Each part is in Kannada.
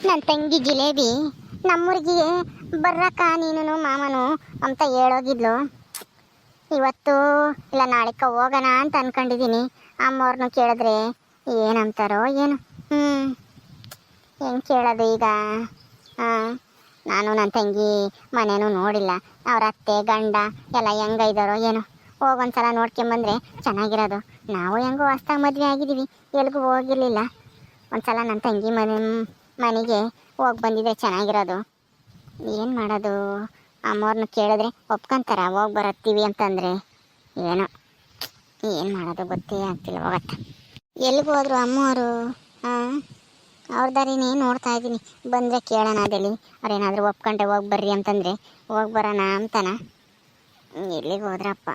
ನನ್ನ ತಂಗಿ ಜಿಲೇಬಿ ನಮ್ಮೂರಿಗೆ ಬರ್ರಕ್ಕ ನೀನು ಮಾಮನು ಅಂತ ಹೇಳೋಗಿದ್ಲು. ಇವತ್ತು ಇಲ್ಲ ನಾಳೆಕ ಹೋಗೋಣ ಅಂತ ಅನ್ಕೊಂಡಿದ್ದೀನಿ. ಅಮ್ಮವ್ರನ್ನ ಕೇಳಿದ್ರೆ ಏನಂತಾರೋ ಏನು. ಹೆಂಗೆ ಕೇಳೋದು ಈಗ? ನಾನು ನನ್ನ ತಂಗಿ ಮನೇನೂ ನೋಡಿಲ್ಲ, ಅವ್ರ ಅತ್ತೆ ಗಂಡ ಎಲ್ಲ ಹೆಂಗೈದಾರೋ ಏನೋ. ಹೋಗೊಂದ್ಸಲ ನೋಡ್ಕೊಂಬಂದ್ರೆ ಚೆನ್ನಾಗಿರೋದು. ನಾವು ಹೆಂಗೋ ಹೊಸ್ದಾಗಿ ಮದುವೆ ಆಗಿದ್ದೀವಿ, ಎಲ್ಗೂ ಹೋಗಿರಲಿಲ್ಲ. ಒಂದ್ಸಲ ನನ್ನ ತಂಗಿ ಮನೆಗೆ ಹೋಗಿ ಬಂದಿದ್ರೆ ಚೆನ್ನಾಗಿರೋದು. ಏನು ಮಾಡೋದು? ಅಮ್ಮವ್ರನ್ನ ಕೇಳಿದ್ರೆ ಒಪ್ಕೊಂತಾರ ಹೋಗಿ ಬರತ್ತೀವಿ ಅಂತಂದರೆ. ಏನೋ ಏನು ಮಾಡೋದು ಗೊತ್ತೇ ಆಗ್ತಿಲ್ಲ. ಹೋಗತ್ತ ಎಲ್ಲಿಗೆ ಹೋದ್ರು ಅಮ್ಮವರು? ಅವ್ರ ದಾರಿನೇ ನೋಡ್ತಾ ಇದ್ದೀನಿ. ಬಂದರೆ ಕೇಳೋಣ ಅದೇಳಿ ಅವ್ರೇನಾದರೂ ಒಪ್ಕೊಂಡೆ ಹೋಗಿ ಬರ್ರಿ ಅಂತಂದರೆ ಹೋಗಿ ಬರೋಣ ಅಂತಾನ. ಎಲ್ಲಿಗೆ ಹೋದ್ರಪ್ಪ?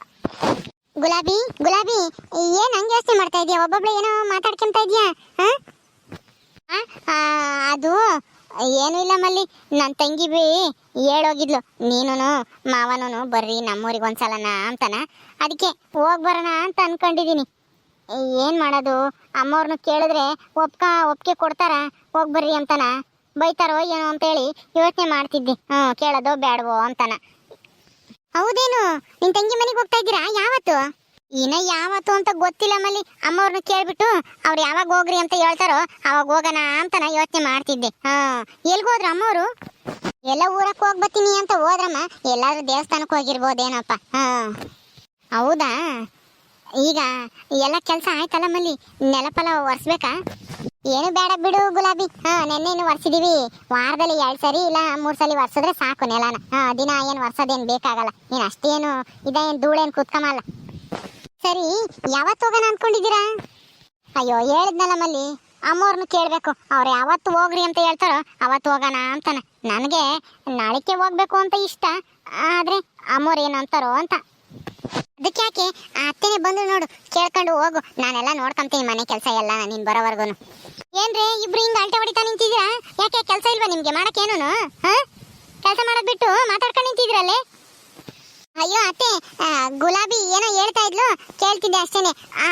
ಗುಲಾಬಿ ಗುಲಾಬಿ, ಏನು ಹಂಗೆ ಯೋಚನೆ ಮಾಡ್ತಾ ಇದೆಯಾ? ಒಬ್ಬೊಬ್ಳು ಏನೋ ಮಾತಾಡ್ಕೊಂತ ಇದೆಯಾ? ಅದು ಏನೂ ಇಲ್ಲ ಮಲ್ಲಿ, ನನ್ನ ತಂಗಿ ಹೇಳೋಗಿದ್ಲು ನೀನು ಮಾವನೂ ಬರ್ರಿ ನಮ್ಮೂರಿಗೆ ಒಂದ್ಸಲನ ಅಂತಾನ. ಅದಕ್ಕೆ ಹೋಗಿ ಬರೋಣ ಅಂತ ಅನ್ಕೊಂಡಿದ್ದೀನಿ. ಏನು ಮಾಡೋದು? ಅಮ್ಮವ್ರನ್ನ ಕೇಳಿದ್ರೆ ಒಪ್ಪಿಗೆ ಕೊಡ್ತಾರ ಹೋಗಿ ಬರ್ರಿ ಅಂತಾನ, ಬೈತಾರೋ ಏನೋ ಅಂತೇಳಿ ಯೋಚನೆ ಮಾಡ್ತಿದ್ದೆ. ಕೇಳೋದೋ ಬೇಡವೋ ಅಂತಾನ. ಹೌದೇನು? ನಿನ್ನ ತಂಗಿ ಮನೆಗೆ ಹೋಗ್ತಾ ಇದ್ದೀರಾ? ಯಾವತ್ತು? ಯಾವತ್ತು ಅಂತ ಗೊತ್ತಿಲ್ಲ ಮಲ್ಲಿ. ಅಮ್ಮವ್ರನ್ನ ಕೇಳ್ಬಿಟ್ಟು ಅವ್ರು ಯಾವಾಗ ಹೋಗ್ರಿ ಅಂತ ಹೇಳ್ತಾರೋ ಅವಾಗ ಹೋಗೋಣ ಅಂತಾನ ಯೋಚನೆ ಮಾಡ್ತಿದ್ದೆ. ಎಲ್ಗೋದ್ರು ಅಮ್ಮವರು? ಎಲ್ಲ ಊರಕ್ಕೆ ಹೋಗಿ ಬರ್ತೀನಿ ಅಂತ ಹೋದ್ರಮ್ಮ. ಎಲ್ಲಾದ್ರೂ ದೇವಸ್ಥಾನಕ್ಕೆ ಹೋಗಿರ್ಬೋದೇನಪ್ಪ. ಹೌದಾ? ಈಗ ಎಲ್ಲ ಕೆಲಸ ಆಯ್ತಲ್ಲ ಮಲ್ಲಿ, ನೆಲಪಲ ಒರೆಸ್ಬೇಕಾ? ಏನು ಬೇಡ ಬಿಡು ಗುಲಾಬಿ. ನೆನ್ನೆನು ಒರೆಸಿದೀವಿ. ವಾರದಲ್ಲಿ 2 ಸರಿ ಇಲ್ಲ 3 ಸಲ ಒರೆಸಿದ್ರೆ ಸಾಕು ನೆಲನ. ದಿನ ಏನು ಒರೆಸೋದೇನು ಬೇಕಾಗಲ್ಲ. ನೀನು ಅಷ್ಟೇನು ಇದೇನು ಧೂಳೇನು ಕೂತ್ಕಮಲ್ಲ. ಸರಿ, ಯಾವತ್ತು ಹೋಗೋಣ ಅಂದ್ಕೊಂಡಿದ್ದೀರಾ? ಅಯ್ಯೋ ಹೇಳಿದ್ನಲ್ಲ ಮಲ್ಲಿ, ಅಮ್ಮವ್ರನ್ನ ಕೇಳಬೇಕು. ಅವ್ರು ಯಾವತ್ತು ಹೋಗ್ರಿ ಅಂತ ಹೇಳ್ತಾರೋ ಅವತ್ತು ಹೋಗೋಣ ಅಂತಾನೆ. ನನಗೆ ನಾಳೆಗೆ ಹೋಗ್ಬೇಕು ಅಂತ ಇಷ್ಟ, ಆದರೆ ಅಮ್ಮವ್ರು ಏನು ಅಂತಾರೋ ಅಂತ. ಅದಕ್ಕೆ ಯಾಕೆ ಅತ್ತೆನೇ ಬಂದು ನೋಡು, ಕೇಳ್ಕೊಂಡು ಹೋಗು. ನಾನೆಲ್ಲ ನೋಡ್ಕೊಂತೀನಿ ಮನೆ ಕೆಲಸ ಎಲ್ಲ ನೀನು ಬರೋವರೆಗೂ. ಏನ್ರಿ ಇಬ್ರು ಹಿಂಗೆ ಅಲ್ಟೆ ಹೊಡಿತಾ ನಿಂತಿದ್ದೀರಾ? ಯಾಕೆ ಕೆಲಸ ಇಲ್ವಾ ನಿಮಗೆ ಮಾಡೋಕ್ಕೇನು? ಕೆಲಸ ಮಾಡೋದು ಬಿಟ್ಟು ಮಾತಾಡ್ಕೊಂಡು ನಿಂತಿದ್ರಲ್ಲೇ. ಅಯ್ಯೋ ಅತ್ತೆ, ಗುಲಾಬಿ ಏನೋ ಹೇಳ್ತಾ ಇದ್ಲು, ಕೇಳ್ತಿದ್ದೆ ಅಷ್ಟೇನೆ.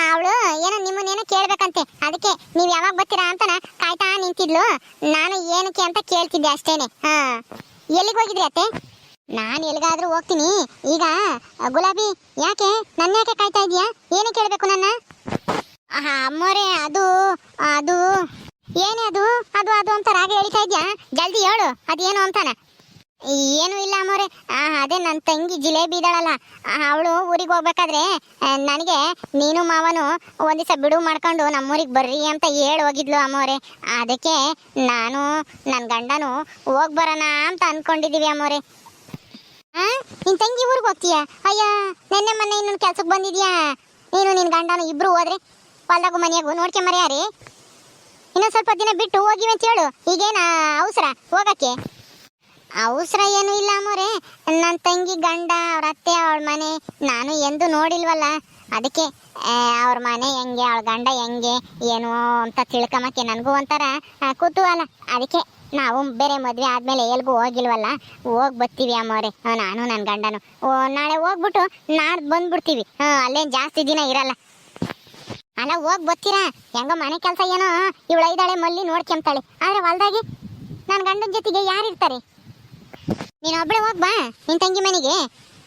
ಅವಳು ಏನೋ ನಿಮ್ಮನ್ನೇನೋ ಕೇಳ್ಬೇಕಂತೆ, ಅದಕ್ಕೆ ನೀವು ಯಾವಾಗ ಬರ್ತೀರಾ ಅಂತನ ಕಾಯ್ತಾ ನಿಂತಿದ್ಲು. ನಾನು ಏನಕ್ಕೆ ಅಂತ ಕೇಳ್ತಿದ್ದೆ ಅಷ್ಟೇನೆ. ಎಲ್ಲಿಗೆ ಹೋಗಿದ್ರಿ ಅತ್ತೆ? ನಾನು ಎಲ್ಲಿಗಾದ್ರೂ ಹೋಗ್ತೀನಿ. ಈಗ ಗುಲಾಬಿ ಯಾಕೆ ನನ್ನ ಯಾಕೆ ಕಾಯ್ತಾ ಇದೀಯಾ? ಏನು ಕೇಳಬೇಕು ನನ್ನ? ಅಮ್ಮೋರೆ, ಅದು ಅದು ಏನೇ ಅದು ಅದು ಅದು ಅಂತ ರಾಗ ಹೇಳ್ತಾ ಇದೆಯಾ? ಜಲ್ದಿ ಹೇಳು, ಅದೇನು ಅಂತಾನ. ಏನೂ ಇಲ್ಲ ಅಮ್ಮೋರೆ, ಅದೇ ನನ್ನ ತಂಗಿ ಜಿಲೇಬಿ ಇದ್ದಾಳಲ್ಲ, ಅವಳು ಊರಿಗೆ ಹೋಗ್ಬೇಕಾದ್ರೆ ನನಗೆ ನೀನು ಮಾವನು ಒಂದು ದಿವಸ ಬಿಡುವು ಮಾಡ್ಕೊಂಡು ನಮ್ಮೂರಿಗೆ ಬರ್ರಿ ಅಂತ ಹೇಳಿ ಹೋಗಿದ್ಲು ಅಮ್ಮೋರೆ. ಅದಕ್ಕೆ ನಾನು ನನ್ನ ಗಂಡನು ಹೋಗಿ ಬರೋಣ ಅಂತ ಅಂದ್ಕೊಂಡಿದ್ದೀವಿ ಅಮ್ಮೋರೆ. ನಿನ್ನ ತಂಗಿ ಊರಿಗೆ ಹೋಗ್ತೀಯಾ? ಅಯ್ಯ, ನೆನ್ನೆ ಮೊನ್ನೆ ಇನ್ನೊಂದು ಕೆಲ್ಸಕ್ಕೆ ಬಂದಿದ್ಯಾ? ನೀನು ನಿನ್ನ ಗಂಡನು ಇಬ್ರು ಹೋದ್ರೆ ಹೊಲ್ದಾಗು ಮನೆಯಾಗು ನೋಡ್ಕೊಂಬರ್ಯಾರಿ. ಇನ್ನೊಂದು ಸ್ವಲ್ಪ ದಿನ ಬಿಟ್ಟು ಹೋಗಿವೆ ಅಂತ ಹೇಳು. ಈಗೇನ ಅವಸರ ಹೋಗಕ್ಕೆ? ಅವಸರ ಏನೂ ಇಲ್ಲ ಅಮ್ಮೋರೆ. ನನ್ನ ತಂಗಿ ಗಂಡ, ಅವ್ರ ಅತ್ತೆ, ಅವಳ ಮನೆ ನಾನು ಎಂದೂ ನೋಡಿಲ್ವಲ್ಲ. ಅದಕ್ಕೆ ಅವ್ರ ಮನೆ ಹೆಂಗೆ, ಅವಳ ಗಂಡ ಹೆಂಗೆ ಏನು ಅಂತ ತಿಳ್ಕೊಂಬಕ್ಕೆ ನನಗೂ ಒಂಥರ ಕುತೂಹಲ. ಅದಕ್ಕೆ ನಾವು ಬೇರೆ ಮದುವೆ ಆದಮೇಲೆ ಎಲ್ಗೂ ಹೋಗಿಲ್ವಲ್ಲ, ಹೋಗಿ ಬರ್ತೀವಿ ಅಮ್ಮವ್ರೆ. ನಾನು ನನ್ನ ಗಂಡನು ನಾಳೆ ಹೋಗ್ಬಿಟ್ಟು ನಾಡ್ದು ಬಂದ್ಬಿಡ್ತೀವಿ. ಅಲ್ಲೇನು ಜಾಸ್ತಿ ದಿನ ಇರಲ್ಲ. ಅಲ್ಲ ಹೋಗಿ ಬರ್ತೀರಾ? ಹೆಂಗೋ ಮನೆ ಕೆಲಸ ಏನೋ ಇವಳು ಐದಾಳೆ ಮಲ್ಲಿ ನೋಡ್ಕೊಂತಾಳೆ. ಆದರೆ ಹೊಲ್ದಾಗಿ ನನ್ನ ಗಂಡನ ಜೊತೆಗೆ ಯಾರಿರ್ತಾರೆ? ನೀನು ಒಬ್ಬಳೆ ಹೋಗಿ ಬಾ ನಿನ್ನ ತಂಗಿ ಮನೆಗೆ.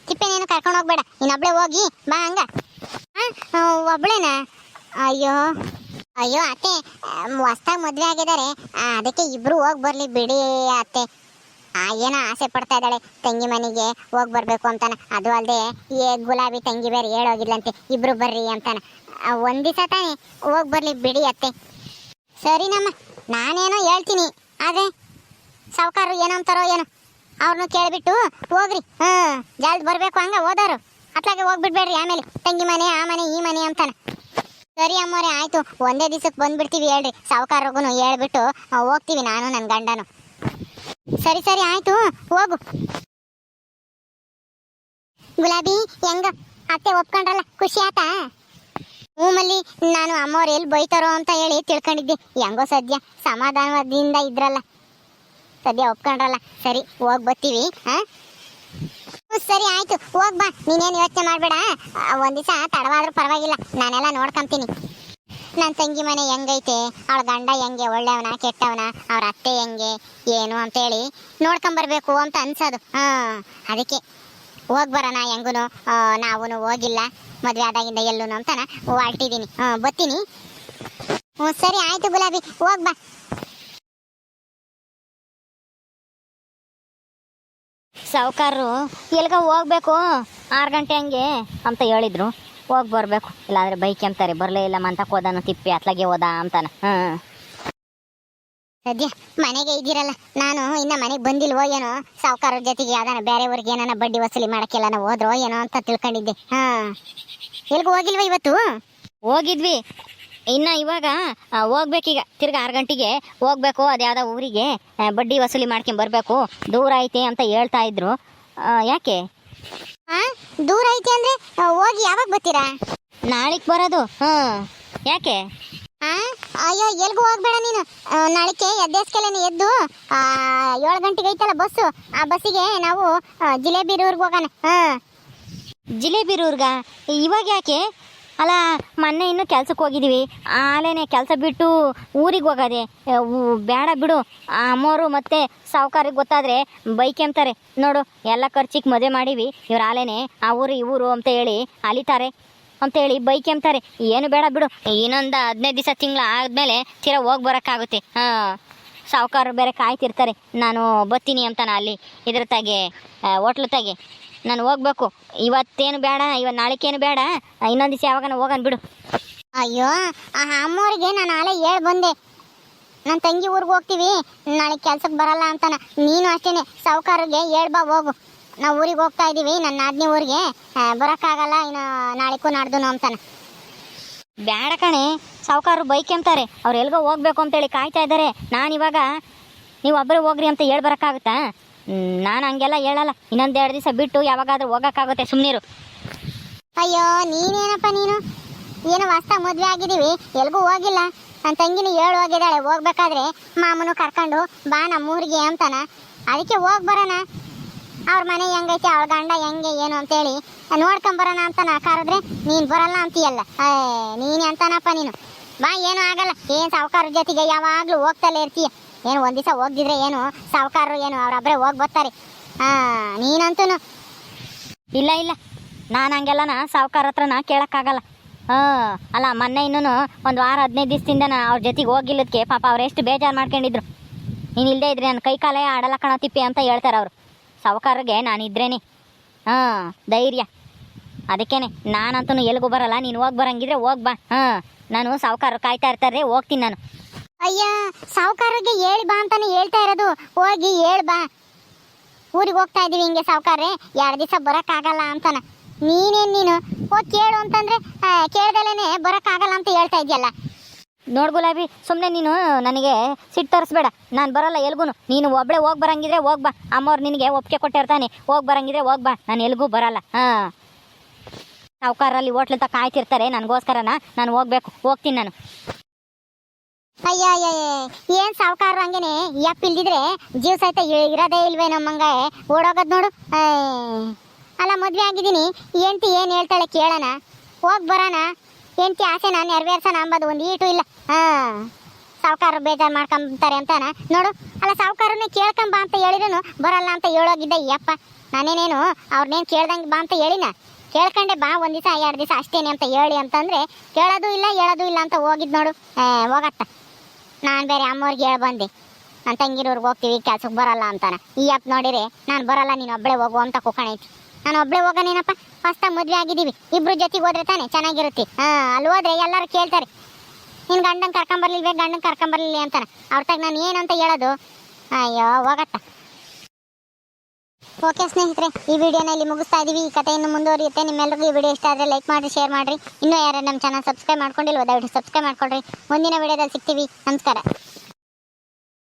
ತಿಪ್ಪೇನೇನು ಕರ್ಕೊಂಡು ಹೋಗ್ಬೇಡ, ನೀನೊಬ್ಬಳೆ ಹೋಗಿ ಬಾ. ಹಂಗ ಒಬ್ಬಳೇನಾ? ಅಯ್ಯೋ ಅಯ್ಯೋ ಅತ್ತೆ, ಹೊಸ್ದಾಗಿ ಮದುವೆ ಆಗಿದ್ದಾರೆ, ಅದಕ್ಕೆ ಇಬ್ರು ಹೋಗಿ ಬರಲಿ ಬಿಡಿ ಅತ್ತೆ. ಏನೋ ಆಸೆ ಪಡ್ತಾ ಇದ್ದಾಳೆ ತಂಗಿ ಮನೆಗೆ ಹೋಗಿ ಬರಬೇಕು ಅಂತಾನೆ. ಅದು ಅಲ್ಲದೆ ಗುಲಾಬಿ ತಂಗಿ ಬೇರೆ ಹೇಳೋಗಿಲ್ಲಂತೆ ಇಬ್ರು ಬರ್ರಿ ಅಂತಾನೆ. ಒಂದು ದಿವಸ ತಾನೇ ಹೋಗಿ ಬರಲಿ ಬಿಡಿ ಅತ್ತೆ. ಸರಿನಮ್ಮ, ನಾನೇನೋ ಹೇಳ್ತೀನಿ, ಆದರೆ ಸಾವುಕಾರರು ಏನೋ ಅಂತಾರೋ ಏನೋ, ಅವ್ರನ್ನೂ ಕೇಳಿಬಿಟ್ಟು ಹೋಗ್ರಿ. ಜಲ್ದಿ ಬರಬೇಕು. ಹಂಗೆ ಹೋದವರು ಅತ್ಲಾಗೆ ಹೋಗ್ಬಿಡ್ಬೇಡ್ರಿ ಆಮೇಲೆ ತಂಗಿ ಮನೆ ಆ ಮನೆ ಈ ಮನೆ ಅಂತಾನೆ. ಸರಿ ಅಮ್ಮೋರೆ, ಆಯಿತು, ಒಂದೇ ದಿವಸಕ್ಕೆ ಬಂದ್ಬಿಡ್ತೀವಿ ಹೇಳ್ರಿ. ಸಾವುಕಾರರಿಗೂ ಹೇಳ್ಬಿಟ್ಟು ಹೋಗ್ತೀವಿ ನಾನು ನನ್ನ ಗಂಡನು. ಸರಿ ಸರಿ ಆಯಿತು, ಹೋಗು. ಗುಲಾಬಿ ಹೆಂಗ ಅತ್ತೆ ಒಪ್ಕೊಂಡ್ರಲ್ಲ, ಖುಷಿ ಆತಾ? ಮಲ್ಲಿ, ನಾನು ಅಮ್ಮವ್ರು ಎಲ್ಲಿ ಬೈತಾರೋ ಅಂತ ಹೇಳಿ ತಿಳ್ಕೊಂಡಿದ್ದೆ. ಹೆಂಗೋ ಸದ್ಯ ಸಮಾಧಾನದಿಂದ ಇದ್ರಲ್ಲ, ಸದ್ಯ ಒಪ್ಕೊಂಡ್ರಲ್ಲ. ಸರಿ ಹೋಗಿ ಬರ್ತೀವಿ. ಸರಿ ಆಯ್ತು, ಹೋಗ್ಬಾ. ನೀನೇನು ಯೋಚನೆ ಮಾಡಬೇಡ. ಒಂದು ದಿವಸ ತಡವಾದ್ರೂ ಪರವಾಗಿಲ್ಲ, ನಾನೆಲ್ಲ ನೋಡ್ಕೊಂತೀನಿ. ನನ್ನ ತಂಗಿ ಮನೆ ಹೆಂಗೈತೆ, ಅವಳ ಗಂಡ ಹೆಂಗೆ, ಒಳ್ಳೆಯವನ ಕೆಟ್ಟವನ, ಅವ್ರ ಅತ್ತೆ ಹೆಂಗೆ ಏನು ಅಂತೇಳಿ ನೋಡ್ಕೊಂಬರ್ಬೇಕು ಅಂತ ಅನ್ಸೋದು. ಅದಕ್ಕೆ ಹೋಗಿ ಬರೋಣ ಹೆಂಗೂ. ನಾವೂ ಹೋಗಿಲ್ಲ ಮದುವೆ ಆದಾಗಿಂದ ಎಲ್ಲೂ ಅಂತಾನ ಹೊರಟಿದ್ದೀನಿ. ಬರ್ತೀನಿ. ಸರಿ ಆಯ್ತು ಗುಲಾಬಿ, ಹೋಗ್ಬಾ. ಸಾವುಕಾರರು ಎಲ್ಗ ಹೋಗ್ಬೇಕು 6 ಗಂಟೆ ಹಂಗೆ ಅಂತ ಹೇಳಿದ್ರು. ಹೋಗಿ ಬರಬೇಕು, ಇಲ್ಲಾಂದ್ರೆ ಬೈಕ್ ಅಂತಾರೆ ಬರಲೇ ಇಲ್ಲ ಮಂತಕ್ಕೆ ಹೋದನು ತಿಪ್ಪಿ ಅತ್ಲಾಗೆ ಹೋದ ಅಂತಾನೆ. ಸದ್ಯ ಮನೆಗೆ ಇದ್ದೀರಲ್ಲ, ನಾನು ಇನ್ನ ಮನೆಗೆ ಬಂದಿಲ್ವೋ ಏನೋ, ಸಾವುಕಾರರ ಜೊತೆಗೆ ಯಾವ್ದಾನ ಬೇರೆಯವ್ರಿಗೆ ಏನಾನ ಬಡ್ಡಿ ವಸೂಲಿ ಮಾಡಕ್ಕೆಲ್ಲ ನಾವು ಹೋದ್ರೋ ಏನೋ ಅಂತ ತಿಳ್ಕೊಂಡಿದ್ದೆ. ಎಲ್ಗೂ ಹೋಗಿಲ್ವ ಇವತ್ತು? ಹೋಗಿದ್ವಿ, ಇನ್ನು ಇವಾಗ ಹೋಗ್ಬೇಕೀಗ. ತಿರ್ಗಿ 6 ಗಂಟೆಗೆ ಹೋಗ್ಬೇಕು, ಅದ್ಯಾವುದೋ ಊರಿಗೆ ಬಡ್ಡಿ ವಸೂಲಿ ಮಾಡ್ಕೊಂಡ್ ಬರಬೇಕು, ದೂರ ಐತೆ ಅಂತ ಹೇಳ್ತಾ ಇದ್ರು. ಯಾಕೆ? ದೂರ ಐತೆ ಅಂದ್ರೆ ಹೋಗಿ ಯಾವಾಗ ಬರ್ತೀರಾ? ನಾಳೆಗೆ ಬರೋದು. ಯಾಕೆ? ಅಯ್ಯೋ ಎಲ್ಗೂ ಹೋಗ್ಬೇಡ ನೀನು. ನಾಳೆಗೆ ಎದ್ದೇಸ್ಕೆಲ್ಲ ಎದ್ದು 7 ಗಂಟೆಗೆ ಐತಲ್ಲ ಬಸ್ಸು, ಆ ಬಸ್ಸಿಗೆ ನಾವು ಜಿಲೇಬಿರೂರ್ಗೆ ಹೋಗೋಣ. ಜಿಲೇಬಿರೂರ್ಗ ಇವಾಗ ಯಾಕೆ? ಅಲ್ಲ ಮೊನ್ನೆ ಇನ್ನೂ ಕೆಲ್ಸಕ್ಕೆ ಹೋಗಿದ್ದೀವಿ, ಆಲೇನೆ ಕೆಲಸ ಬಿಟ್ಟು ಊರಿಗೆ ಹೋಗೋದೆ ಬೇಡ ಬಿಡು. ಆ ಅಮ್ಮೋರು ಮತ್ತೆ ಸಾವುಕಾರಿಗೆ ಗೊತ್ತಾದರೆ ಬೈಕ್ ಎಂತಾರೆ ನೋಡು. ಎಲ್ಲ ಖರ್ಚಿಗೆ ಮದುವೆ ಮಾಡೀವಿ, ಇವ್ರು ಆಲೇನೆ ಆ ಊರು ಈ ಊರು ಅಂತ ಹೇಳಿ ಅಲಿತಾರೆ ಅಂತೇಳಿ ಬೈಕ್ ಎಂತಾರೆ. ಏನು ಬೇಡ ಬಿಡು, ಇನ್ನೊಂದು 15 ದಿವಸ ತಿಂಗಳು ಆದಮೇಲೆ ತೀರಾ ಹೋಗಿ ಬರೋಕ್ಕಾಗುತ್ತೆ. ಸಾವುಕಾರರು ಬೇರೆ ಕಾಯ್ತಿರ್ತಾರೆ, ನಾನು ಬರ್ತೀನಿ ಅಂತಾನೆ ಅಲ್ಲಿ ಇದ್ರ ತಾಗೆ ಹೋಟ್ಲು ತಾಗೆ. ನಾನು ಹೋಗ್ಬೇಕು, ಇವತ್ತೇನು ಬೇಡ, ನಾಳೆಗೇನು ಬೇಡ, ಇನ್ನೊಂದು ದಿವಸ ಯಾವಾಗ ಹೋಗೋಣ ಬಿಡು. ಅಯ್ಯೋ ಆ ಅಮ್ಮವ್ರಿಗೆ ನಾನು ನಾಳೆ ಹೇಳಿ ಬಂದೆ, ನನ್ನ ತಂಗಿ ಊರಿಗೆ ಹೋಗ್ತೀವಿ, ನಾಳೆ ಕೆಲ್ಸಕ್ಕೆ ಬರಲ್ಲ ಅಂತಾನ. ನೀನು ಅಷ್ಟೇನೆ ಸಾವುಕಾರಿಗೆ ಹೇಳ್ಬಾ ಹೋಗು, ನಾವು ಊರಿಗೆ ಹೋಗ್ತಾ ಇದ್ದೀವಿ, ನನ್ನ ನಾದಿನಿ ಊರಿಗೆ ಬರೋಕ್ಕಾಗಲ್ಲ, ಇನ್ನು ನಾಳೆಗೂ ನಾಡ್ದು ಅಂತಾನ. ಬೇಡ ಕಣೆ, ಸಾವುಕಾರರು ಬೈಕ್ ಎಂತಾರೆ, ಅವ್ರು ಎಲ್ಗೋ ಹೋಗ್ಬೇಕು ಅಂತೇಳಿ ಕಾಯ್ತಾ ಇದ್ದಾರೆ. ನಾನಿವಾಗ ನೀವು ಒಬ್ಬರೇ ಹೋಗ್ರಿ ಅಂತ ಹೇಳಿ ಬರೋಕ್ಕಾಗುತ್ತಾ? ನಾನು ಹಂಗೆಲ್ಲ ಹೇಳಲ್ಲ, ಇನ್ನೊಂದು 2 ದಿವಸ ಬಿಟ್ಟು ಯಾವಾಗಾದ್ರೂ ಹೋಗೋಕ್ಕಾಗುತ್ತೆ, ಸುಮ್ಮನಿರು. ಅಯ್ಯೋ ನೀನೇನಪ್ಪ ನೀನು, ಏನೋ ಹೊಸ್ತಾಗಿ ಮದುವೆ ಆಗಿದ್ದೀವಿ, ಎಲ್ಗೂ ಹೋಗಿಲ್ಲ. ನನ್ನ ತಂಗಿನೂ ಹೋಗಿದ್ದಾಳೆ, ಹೋಗ್ಬೇಕಾದ್ರೆ ಮಾಮನು ಕರ್ಕೊಂಡು ಬಾ ನಮ್ಮೂರಿಗೆ ಅಂತಾನ. ಅದಕ್ಕೆ ಹೋಗಿ ಬರೋಣ, ಅವ್ರ ಮನೆ ಹೆಂಗೈತೆ, ಅವಳ ಗಂಡ ಹೆಂಗೆ ಏನು ಅಂತೇಳಿ ನೋಡ್ಕೊಂಬರೋಣ ಅಂತ ನಾ ಕರೆದ್ರೆ ನೀನು ಬರಲ್ಲ ಅಂತೀಯಲ್ಲ. ನೀನು ಅಂತಾನಪ್ಪ ನೀನು. ಬಾ, ಏನೂ ಆಗಲ್ಲ. ಏನು ಸಾವುಕಾರರ ಜೊತೆಗೆ ಯಾವಾಗಲೂ ಹೋಗ್ತಲೇ ಇರ್ತೀಯ. ಏನು ಒಂದು ದಿವಸ ಹೋಗಿದ್ರೆ ಏನು ಸಾವುಕಾರರು ಏನು ಅವರೊಬ್ಬರೇ ಹೋಗಿ ಬರ್ತಾರೆ. ನೀನಂತೂ ಇಲ್ಲ ಇಲ್ಲ, ನಾನು ಹಂಗೆಲ್ಲನ ಸಾವುಕಾರ ಹತ್ರನ ಕೇಳೋಕ್ಕಾಗಲ್ಲ. ಅಲ್ಲ ಮೊನ್ನೆ ಇನ್ನೂ 1 ವಾರ 15 ದಿವಸದಿಂದ ಅವ್ರ ಜೊತೆಗೆ ಹೋಗಿಲ್ಲದಕ್ಕೆ ಪಾಪ ಅವ್ರು ಎಷ್ಟು ಬೇಜಾರು ಮಾಡ್ಕೊಂಡಿದ್ರು. ನೀನು ಇಲ್ಲದೇ ಇದ್ರೆ ನನ್ನ ಕೈ ಕಾಲೇ ಆಡಲ್ಲ ಕಣೋ ತಿಪ್ಪಿ ಅಂತ ಹೇಳ್ತಾರೆ ಅವರು. ಸಾವುಕಾರರಿಗೆ ನಾನು ಇದ್ರೇನೆ ಧೈರ್ಯ. ಅದಕ್ಕೇನೆ ನಾನಂತೂ ಎಲ್ಗೂ ಬರಲ್ಲ, ನೀನು ಹೋಗಿ ಬರಂಗಿದ್ರೆ ಹೋಗಿ ಬಾ. ನಾನು ಸಾವುಕಾರರು ಕಾಯ್ತಾ ಇರ್ತಾರೆ, ಹೋಗ್ತೀನಿ ನಾನು. ಅಯ್ಯ ಸಾವುಕಾರರಿಗೆ ಹೇಳಿ ಬಾ ಅಂತಾನೆ ಹೇಳ್ತಾ ಇರೋದು, ಹೋಗಿ ಹೇಳಿ ಬಾ, ಊರಿಗೆ ಹೋಗ್ತಾ ಇದ್ದೀವಿ ಹಿಂಗೆ ಸಾವುಕಾರ್ರೆ 2 ದಿವಸ ಬರೋಕ್ಕಾಗಲ್ಲ ಅಂತಾನ. ನೀನು ಹೋಗಿ ಕೇಳು ಅಂತಂದ್ರೆ ಕೇಳ್ದಲೇನೆ ಬರೋಕ್ಕಾಗಲ್ಲ ಅಂತ ಹೇಳ್ತಾ ಇದೆಯಲ್ಲ. ನೋಡು ಗುಲಾಬಿ, ಸುಮ್ಮನೆ ನೀನು ನನಗೆ ಸಿಟ್ಟು ತರಿಸ್ಬೇಡ. ನಾನು ಬರಲ್ಲ ಎಲ್ಗೂ. ನೀನು ಒಬ್ಬಳೇ ಹೋಗಿ ಬರಂಗಿದ್ರೆ ಹೋಗಿ ಬಾ, ಅಮ್ಮವ್ರು ನಿನಗೆ ಒಪ್ಪಿಗೆ ಕೊಟ್ಟಿರ್ತಾನೆ, ಹೋಗಿ ಬರಂಗಿದ್ರೆ ಹೋಗಿ ಬಾ, ನಾನು ಎಲ್ಗೂ ಬರಲ್ಲ. ಸಾವುಕಾರಲ್ಲಿ ಹೋಟ್ಲಂತ ಕಾಯ್ತಿರ್ತಾರೆ ನನಗೋಸ್ಕರನ, ನಾನು ಹೋಗ್ತೀನಿ ನಾನು. ಅಯ್ಯ ಏನ್ ಸಾವುಕಾರರು ಹಂಗೇನೆ ಯಪ್ಪ ಇಲ್ದಿದ್ರೆ ಜೀವ ಸಹಿತ ಇರೋದೇ ಇಲ್ವೇ ನಮ್ಮಂಗೆ ಓಡೋಗದ್ ನೋಡು. ಅಲ್ಲ ಮದ್ವೆ ಆಗಿದ್ದೀನಿ, ಹೆಂಡ್ತಿ ಏನು ಹೇಳ್ತಾಳೆ ಕೇಳೋಣ, ಹೋಗಿ ಬರೋಣ, ಹೆಂಡ್ತಿ ಆಸೆನ ನೆರವೇರ್ಸೋಣ ಅಂಬೋದು ಒಂದು ಈಟು ಇಲ್ಲ. ಸಾವುಕಾರರು ಬೇಜಾರು ಮಾಡ್ಕೊಂತಾರೆ ಅಂತಾನ ನೋಡು. ಅಲ್ಲ ಸಾವುಕಾರನ್ನೇ ಕೇಳ್ಕೊಂಬ ಅಂತ ಹೇಳಿದ್ರು ಬರಲ್ಲ ಅಂತ ಹೇಳೋಗಿದ್ದ ಯಪ್ಪ. ನಾನೇನೇನು ಅವ್ರನ್ನೇನು ಕೇಳ್ದಂಗೆ ಬಾ ಅಂತ ಹೇಳಿನ, ಕೇಳ್ಕೊಂಡೆ ಬಾ 1 ದಿವಸ 2 ದಿವಸ ಅಷ್ಟೇನೆ ಅಂತ ಹೇಳಿ ಅಂತಂದ್ರೆ ಕೇಳೋದು ಇಲ್ಲ ಹೇಳೋದು ಇಲ್ಲ ಅಂತ ಹೋಗಿದ್ ನೋಡು. ಹೋಗತ್ತ. ನಾನು ಬೇರೆ ಅಮ್ಮವ್ರಿಗೆ ಹೇಳಿ ಬಂದೆ, ನನ್ನ ತಂಗಿರೂರ್ಗೆ ಹೋಗ್ತೀವಿ ಕೆಲ್ಸಕ್ಕೆ ಬರಲ್ಲ ಅಂತಾನ. ಈ ಅಪ್ಪ ನೋಡಿರಿ ನಾನು ಬರಲ್ಲ, ನೀನು ಒಬ್ಬಳೇ ಹೋಗು ಅಂತ ಕುಕ್ಕಣೈತಿ. ನಾನು ಒಬ್ಬಳೇ ಹೋಗೋನೇನಪ್ಪ, ಹೊಸ್ತಾಗಿ ಮದುವೆ ಆಗಿದ್ದೀವಿ, ಇಬ್ರು ಜೊತೆಗೆ ಹೋದ್ರೆ ತಾನೆ ಚೆನ್ನಾಗಿರುತ್ತೆ. ಅಲ್ಲಿ ಹೋದ್ರೆ ಎಲ್ಲರೂ ಕೇಳ್ತಾರೆ, ನಿನ್ನ ಗಂಡನ ಕರ್ಕೊಂಬರ್ಲಿಲ್ವೇ, ಗಂಡನ ಕರ್ಕೊಂಬರ್ಲಿಲ್ಲ ಅಂತಾನೆ. ಅವ್ರ ತಾಗ ನಾನು ಏನಂತ ಹೇಳೋದು? ಅಯ್ಯೋ ಹೋಗತ್ತ. ಓಕೆ ಸ್ನೇಹಿತರೆ, ಈ ವಿಡಿಯೋನ ಇಲ್ಲಿ ಮುಗಿಸ್ತಾ ಇದೀವಿ. ಈ ಕಥೆ ಇನ್ನು ಮುಂದುವರಿಯುತ್ತೆ. ನಿಮ್ಮೆಲ್ಲರಿಗೂ ಈ ವಿಡಿಯೋ ಇಷ್ಟ ಆದರೆ ಲೈಕ್ ಮಾಡಿ, ಶೇರ್ ಮಾಡಿರಿ. ಇನ್ನೂ ಯಾರು ನಮ್ಮ ಚಾನಲ್ ಸಬ್ಸ್ಕ್ರೈಬ್ ಮಾಡ್ಕೊಂಡಿಲ್ವೋ ದಯವಿಟ್ಟು ಸಬ್ಸ್ಕ್ರೈಬ್ ಮಾಡ್ಕೊಳ್ರಿ. ಮುಂದಿನ ವಿಡಿಯೋದಲ್ಲಿ ಸಿಗ್ತೀವಿ. ನಮಸ್ಕಾರ.